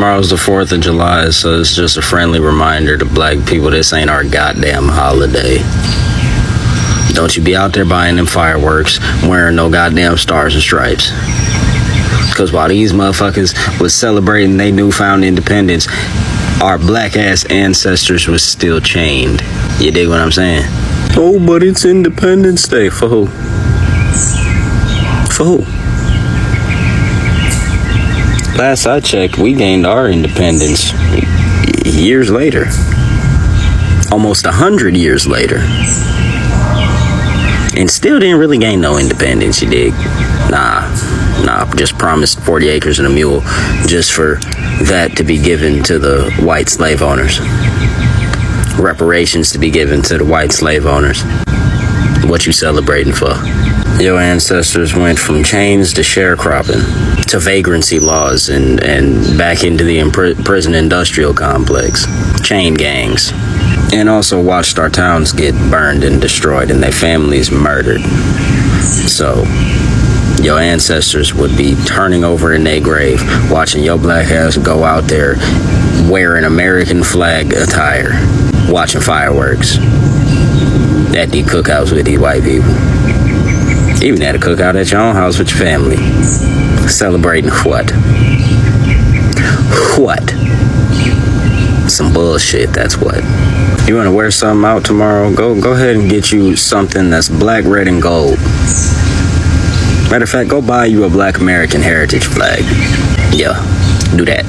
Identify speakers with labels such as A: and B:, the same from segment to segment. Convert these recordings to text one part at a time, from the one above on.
A: Tomorrow's the 4th of July, so it's just a friendly reminder to black people this ain't our goddamn holiday. Don't you be out there buying them fireworks, wearing no goddamn stars and stripes. Because while these motherfuckers was celebrating their newfound independence, our black ass ancestors was still chained. You dig what I'm saying? Oh, but it's Independence Day. For who? For who? Last I checked, we gained our independence years later. Almost 100 years later. And still didn't really gain no independence, you dig? Nah, just promised 40 acres and a mule just for that to be given to the white slave owners. Reparations to be given to the white slave owners. What you celebrating for? Your ancestors went from chains to sharecropping to vagrancy laws and back into the prison industrial complex, chain gangs, and also watched our towns get burned and destroyed and their families murdered. So your ancestors would be turning over in their grave, watching your black ass go out there wearing American flag attire, watching fireworks at the cookouts with these white people. Even at a cookout at your own house with your family. Celebrating what? What? Some bullshit, that's what. You wanna wear something out tomorrow? Go ahead and get you something that's black, red, and gold. Matter of fact, go buy you a Black American heritage flag. Yeah, do that.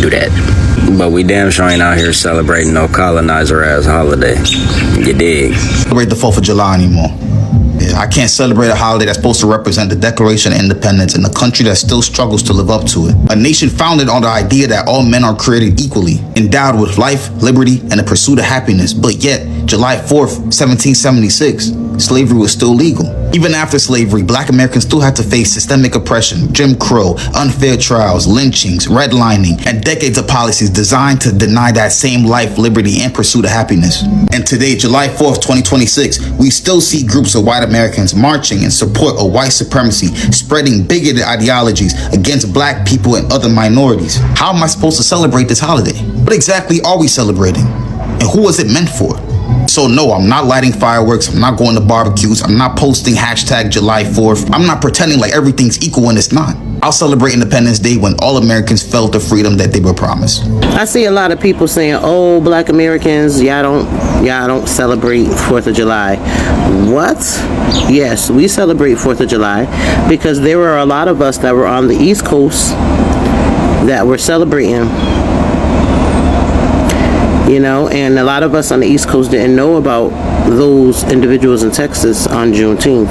A: Do that. But we damn sure ain't out here celebrating no colonizer ass holiday. You dig?
B: Celebrate the 4th of July anymore. I can't celebrate a holiday that's supposed to represent the Declaration of Independence in a country that still struggles to live up to it. A nation founded on the idea that all men are created equally, endowed with life, liberty, and the pursuit of happiness. But yet, July 4th, 1776, slavery was still legal. Even after slavery, black Americans still had to face systemic oppression, Jim Crow, unfair trials, lynchings, redlining, and decades of policies designed to deny that same life, liberty, and pursuit of happiness. And today, July 4th, 2026, we still see groups of white Americans marching in support of white supremacy, spreading bigoted ideologies against black people and other minorities. How am I supposed to celebrate this holiday? What exactly are we celebrating? And who was it meant for? So no, I'm not lighting fireworks, I'm not going to barbecues, I'm not posting hashtag July 4th, I'm not pretending like everything's equal when it's not. I'll celebrate Independence Day when all Americans felt the freedom that they were promised.
C: I see a lot of people saying, oh, black Americans, y'all don't celebrate 4th of July. What? Yes, we celebrate 4th of July because there were a lot of us that were on the East Coast that were celebrating. You know, and a lot of us on the East Coast didn't know about those individuals in Texas on Juneteenth.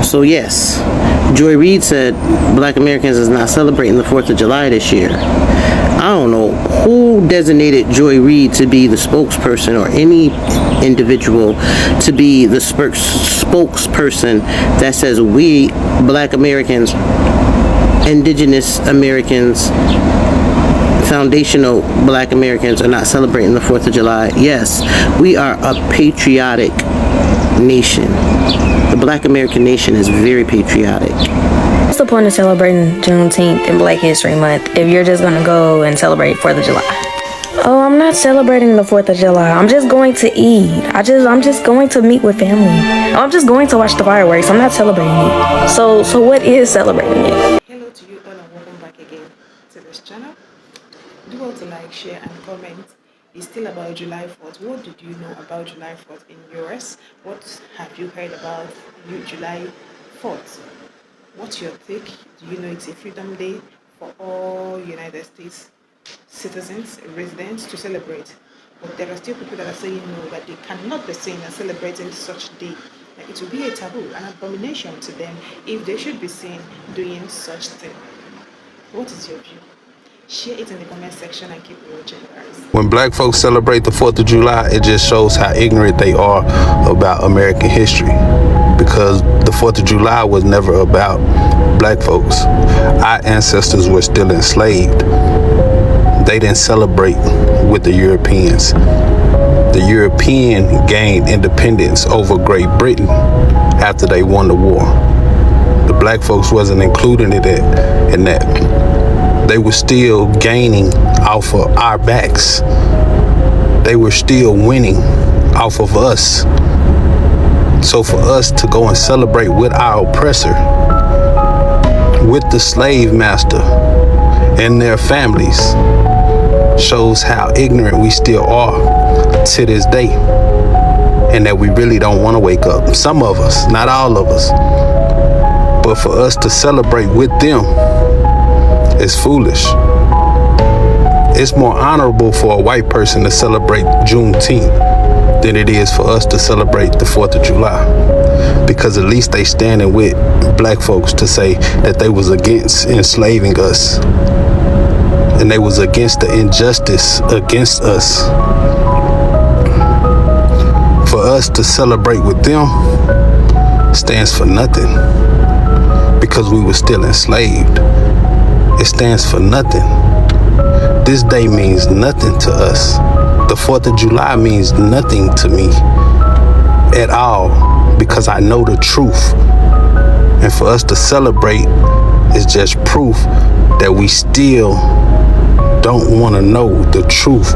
C: So yes, Joy Reid said black Americans is not celebrating the 4th of July this year. I don't know who designated Joy Reid to be the spokesperson or any individual to be the spokesperson that says we black Americans, indigenous Americans, foundational black Americans are not celebrating the 4th of July. Yes, we are a patriotic nation. The black American nation is very patriotic.
D: What's the point of celebrating Juneteenth and Black History Month if you're just gonna go and celebrate 4th of July? Oh, I'm not celebrating the 4th of July. I'm just going to eat. I'm just going to meet with family. I'm just going to watch the fireworks. I'm not celebrating it. So what is celebrating it?
E: Hello to you all and welcome back again to this channel. Do well to like, share and comment. It's still about July 4th. What did you know about July 4th in US? What have you heard about July 4th? What's your take? Do you know it's a freedom day for all United States citizens, residents to celebrate? But there are still people that are saying no, that they cannot be seen and celebrating such day. Like it will be a taboo, an abomination to them if they should be seen doing such thing. What is your view? Share it in the comment section and keep watching, guys.
F: When black folks celebrate the 4th of July, it just shows how ignorant they are about American history. Because the 4th of July was never about black folks. Our ancestors were still enslaved. They didn't celebrate with the Europeans. The European gained independence over Great Britain after they won the war. The black folks wasn't included in that. they were still gaining off of our backs. They were still winning off of us. So for us to go and celebrate with our oppressor, with the slave master and their families, shows how ignorant we still are to this day, and that we really don't want to wake up. Some of us, not all of us, but for us to celebrate with them is foolish. It's more honorable for a white person to celebrate Juneteenth than it is for us to celebrate the 4th of July, because at least they standing with black folks to say that they was against enslaving us and they was against the injustice against us. For us to celebrate with them stands for nothing, because we were still enslaved. It stands for nothing. This day means nothing to us. The 4th of July means nothing to me at all, because I know the truth. And for us to celebrate is just proof that we still don't want to know the truth,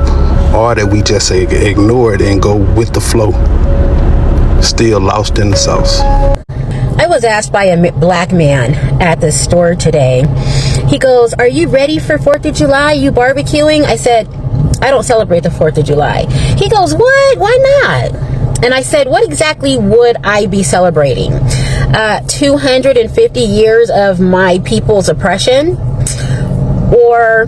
F: or that we just ignore it and go with the flow, still lost in the sauce.
G: I was asked by a black man at the store today. He goes, "Are you ready for 4th of July? You barbecuing?" I said, "I don't celebrate the 4th of July." He goes, "What? Why not?" And I said, "What exactly would I be celebrating? 250 years of my people's oppression? Or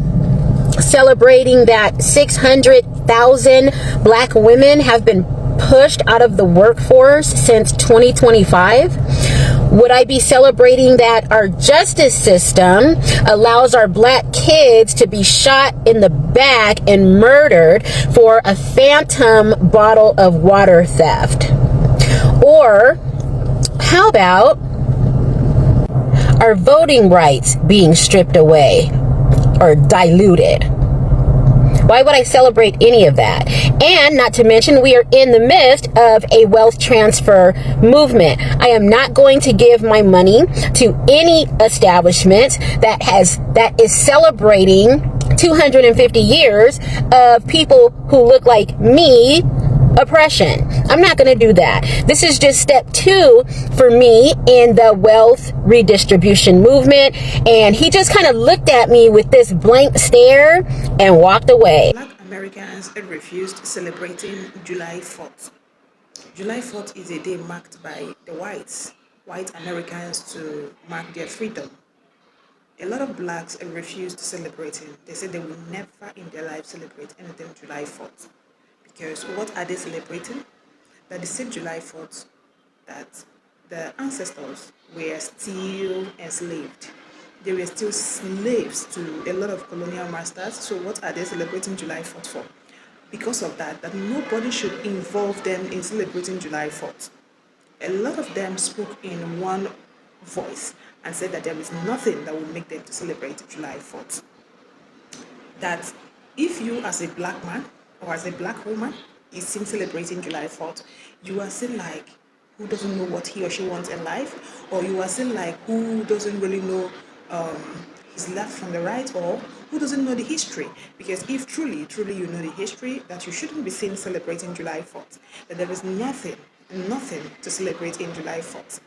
G: celebrating that 600,000 black women have been pushed out of the workforce since 2025? Would I be celebrating that our justice system allows our black kids to be shot in the back and murdered for a phantom bottle of water theft? Or how about our voting rights being stripped away or diluted? Why would I celebrate any of that? And not to mention, we are in the midst of a wealth transfer movement. I am not going to give my money to any establishment that is celebrating 250 years of people who look like me oppression. I'm not going to do that. This is just step 2 for me in the wealth redistribution movement. And he just kind of looked at me with this blank stare and walked away.
E: Black Americans refused celebrating July 4th. July 4th is a day marked by the white Americans to mark their freedom. A lot of blacks refused celebrating. They said they will never in their life celebrate anything July 4th. Because what are they celebrating? That the same July 4th that the ancestors were still enslaved. They were still slaves to a lot of colonial masters. So what are they celebrating July 4th for? Because of that nobody should involve them in celebrating July 4th. A lot of them spoke in one voice and said that there is nothing that will make them to celebrate July 4th. That if you as a black man or as a black woman is seen celebrating July 4th, you are still like who doesn't know what he or she wants in life, or you are still like who doesn't really know his left from the right, or who doesn't know the history. Because if truly you know the history, that you shouldn't be seen celebrating July 4th, that there is nothing to celebrate in July 4th,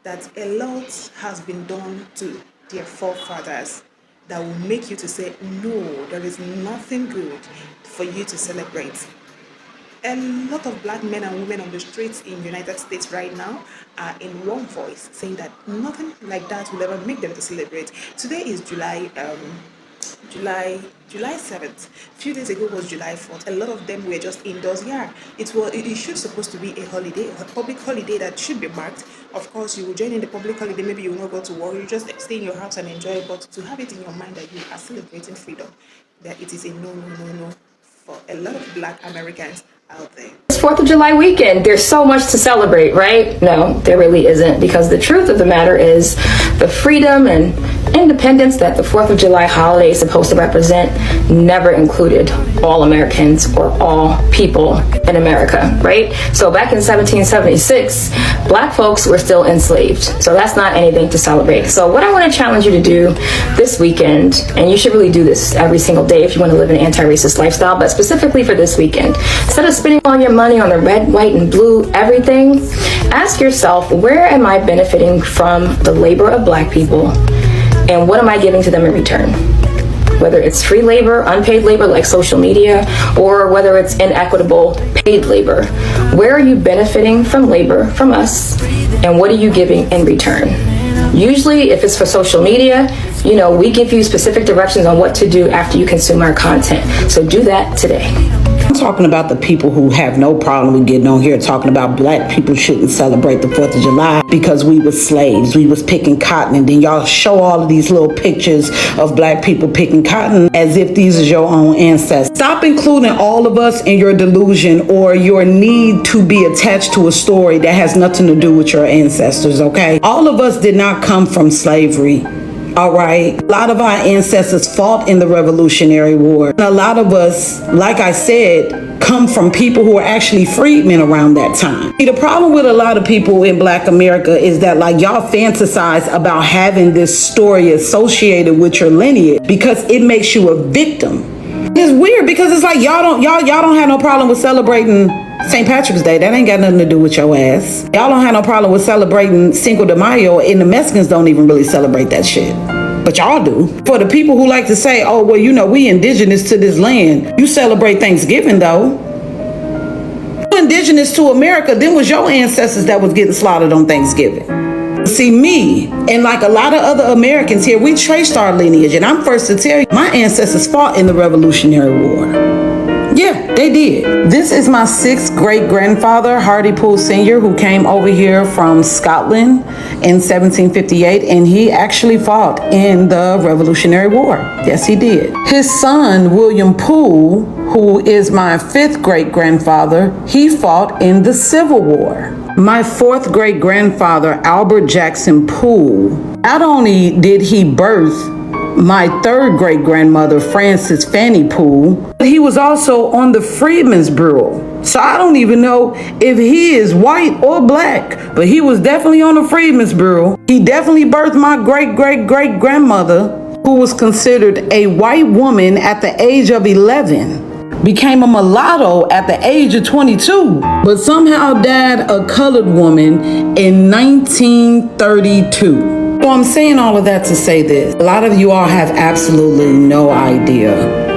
E: that a lot has been done to their forefathers that will make you to say, no, there is nothing good for you to celebrate. A lot of black men and women on the streets in the United States right now are in one voice saying that nothing like that will ever make them to celebrate. Today is July 7th. A few days ago was July 4th. A lot of them were just indoors. Yeah, it should supposed to be a holiday, a public holiday that should be marked. Of course, you will join in the public holiday. Maybe you will not go to work. You just stay in your house and enjoy it. But to have it in your mind that you are celebrating freedom, that it is a no for a lot of black Americans out there?
H: It's 4th of July weekend. There's so much to celebrate, right? No, there really isn't, because the truth of the matter is the freedom and independence that the 4th of July holiday is supposed to represent never included all Americans or all people in America, right? So back in 1776, black folks were still enslaved. So that's not anything to celebrate. So what I want to challenge you to do this weekend, and you should really do this every single day if you want to live an anti-racist lifestyle, but specifically for this weekend, instead of spending all your money on the red, white, and blue everything, ask yourself, where am I benefiting from the labor of black people? And what am I giving to them in return? Whether it's free labor, unpaid labor like social media, or whether it's inequitable paid labor. Where are you benefiting from labor from us? And what are you giving in return? Usually, if it's for social media, you know, we give you specific directions on what to do after you consume our content. So do that today.
I: I'm talking about the people who have no problem with getting on here talking about black people shouldn't celebrate the 4th of July because we was slaves, we was picking cotton, and then y'all show all of these little pictures of black people picking cotton as if these is your own ancestors. Stop including all of us in your delusion or your need to be attached to a story that has nothing to do with your ancestors, okay? All of us did not come from slavery. All right. A lot of our ancestors fought in the Revolutionary War. And a lot of us, like I said, come from people who were actually freedmen around that time. See, the problem with a lot of people in Black America is that, like, y'all fantasize about having this story associated with your lineage because it makes you a victim. It's weird because it's like y'all don't have no problem with celebrating St. Patrick's Day. That ain't got nothing to do with your ass. Y'all don't have no problem with celebrating Cinco de Mayo, and the Mexicans don't even really celebrate that shit. But y'all do. For the people who like to say, oh, well, you know, we indigenous to this land. You celebrate Thanksgiving, though. You indigenous to America, then was your ancestors that was getting slaughtered on Thanksgiving. See, me and like a lot of other Americans here, we traced our lineage. And I'm first to tell you, my ancestors fought in the Revolutionary War. Yeah, they did. This is my 6th great-grandfather, Hardy Poole Sr., who came over here from Scotland in 1758, and he actually fought in the Revolutionary War. Yes, he did. His son, William Poole, who is my 5th great-grandfather, he fought in the Civil War. My 4th great-grandfather, Albert Jackson Poole, not only did he birth my 3rd great-grandmother, Frances Fanny Poole, but he was also on the Freedmen's Bureau. So I don't even know if he is white or black, but he was definitely on the Freedmen's Bureau. He definitely birthed my great-great-great-grandmother, who was considered a white woman at the age of 11, became a mulatto at the age of 22, but somehow died a colored woman in 1932. So I'm saying all of that to say this. A lot of you all have absolutely no idea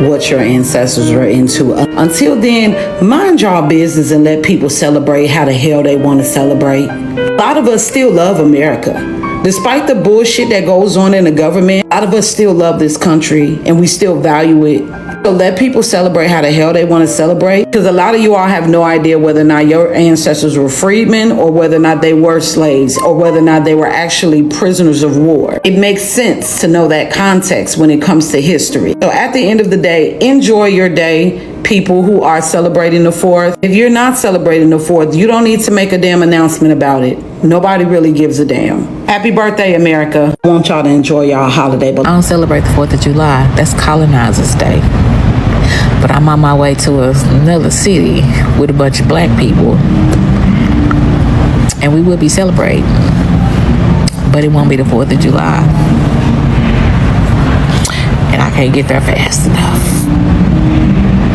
I: what your ancestors were into. Until then, mind y'all business and let people celebrate how the hell they want to celebrate. A lot of us still love America. Despite the bullshit that goes on in the government, a lot of us still love this country and we still value it. So let people celebrate how the hell they want to celebrate. Because a lot of you all have no idea whether or not your ancestors were freedmen or whether or not they were slaves or whether or not they were actually prisoners of war. It makes sense to know that context when it comes to history. So at the end of the day, enjoy your day, people who are celebrating the 4th. If you're not celebrating the 4th, you don't need to make a damn announcement about it. Nobody really gives a damn. Happy birthday, America. I want y'all to enjoy y'all holiday. But
J: I don't celebrate the 4th of July. That's Colonizers' Day. But I'm on my way to another city with a bunch of black people. And we will be celebrating. But it won't be the 4th of July. And I can't get there fast enough.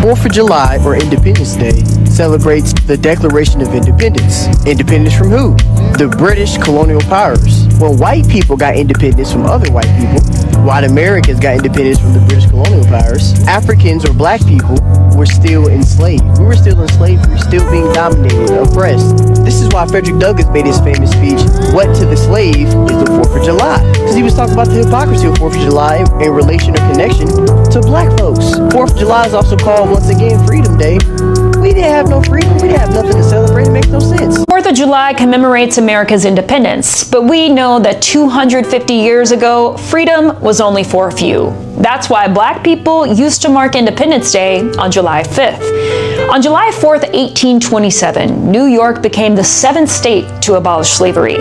K: 4th of July, or Independence Day, celebrates the Declaration of Independence. Independence from who? The British colonial powers. When white people got independence from other white people, white Americans got independence from the British colonial powers, Africans or black people were still enslaved. We were still enslaved. We were still being dominated, oppressed. This is why Frederick Douglass made his famous speech, "What to the slave is the 4th of July." Because he was talking about the hypocrisy of 4th of July in relation or connection to black folks. 4th of July is also called, once again, Freedom Day. We didn't have no freedom. We didn't have nothing to celebrate. It makes no sense.
L: 4th of July commemorates America's independence, but we know that 250 years ago, freedom was only for a few. That's why black people used to mark Independence Day on July 5th. On July 4th, 1827, New York became the seventh state to abolish slavery.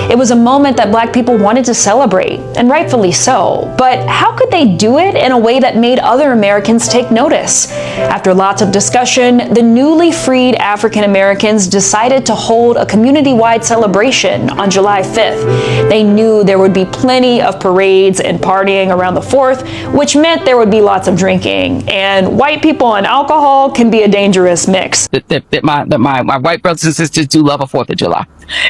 L: It was a moment that Black people wanted to celebrate, and rightfully so. But how could they do it in a way that made other Americans take notice? After lots of discussion, the newly freed African Americans decided to hold a community-wide celebration on July 5th. They knew there would be plenty of parades and partying around the 4th, which meant there would be lots of drinking. And white people and alcohol can be a dangerous mix.
M: My white brothers and sisters do love a 4th of July.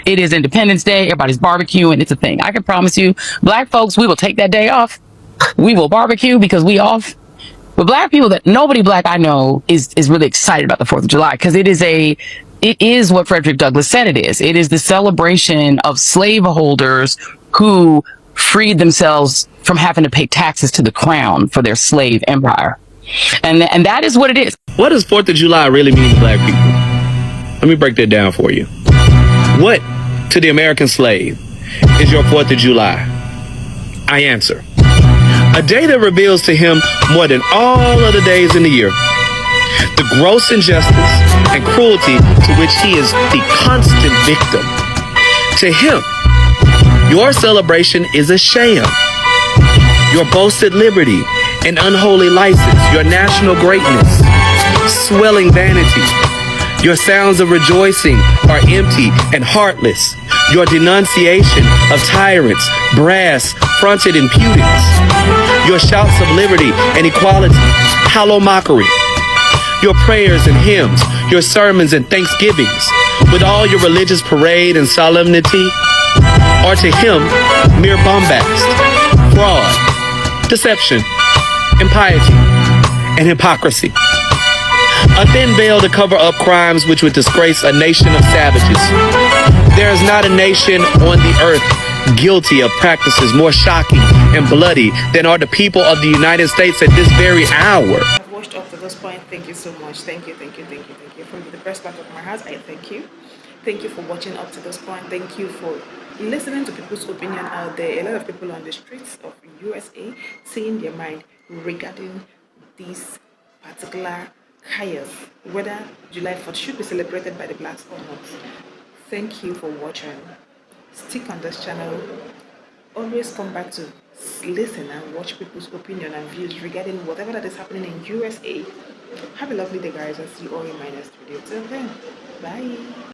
M: It is Independence Day. Everybody's barbecuing. It's a thing. I can promise you, Black folks, we will take that day off. We will barbecue because we off. But Black people, that nobody Black I know is really excited about the 4th of July because it is what Frederick Douglass said it is. It is the celebration of slaveholders who freed themselves from having to pay taxes to the crown for their slave empire. And that is what it is.
A: What does 4th of July really mean to Black people? Let me break that down for you. What, to the American slave, is your 4th of July? I answer. A day that reveals to him more than all other days in the year the gross injustice and cruelty to which he is the constant victim. To him, your celebration is a sham. Your boasted liberty and unholy license, your national greatness, swelling vanity. Your sounds of rejoicing are empty and heartless. Your denunciation of tyrants, brass, fronted impudence. Your shouts of liberty and equality, hollow mockery. Your prayers and hymns, your sermons and thanksgivings, with all your religious parade and solemnity, are to him mere bombast, fraud, deception, impiety, and hypocrisy. A thin veil to cover up crimes which would disgrace a nation of savages. There is not a nation on the earth guilty of practices more shocking and bloody than are the people of the United States at this very hour.
E: I've watched up to this point. Thank you so much. Thank you. From the best part of my heart, I thank you. Thank you for watching up to this point. Thank you for listening to people's opinion out there. A lot of people on the streets of USA saying their mind regarding this particular chaos, whether July 4th should be celebrated by the Blacks or not. Thank you for watching. Stick on this channel. Always come back to listen and watch people's opinion and views regarding whatever that is happening in USA. Have a lovely day, guys. I'll see you all in my next video. Till then, bye.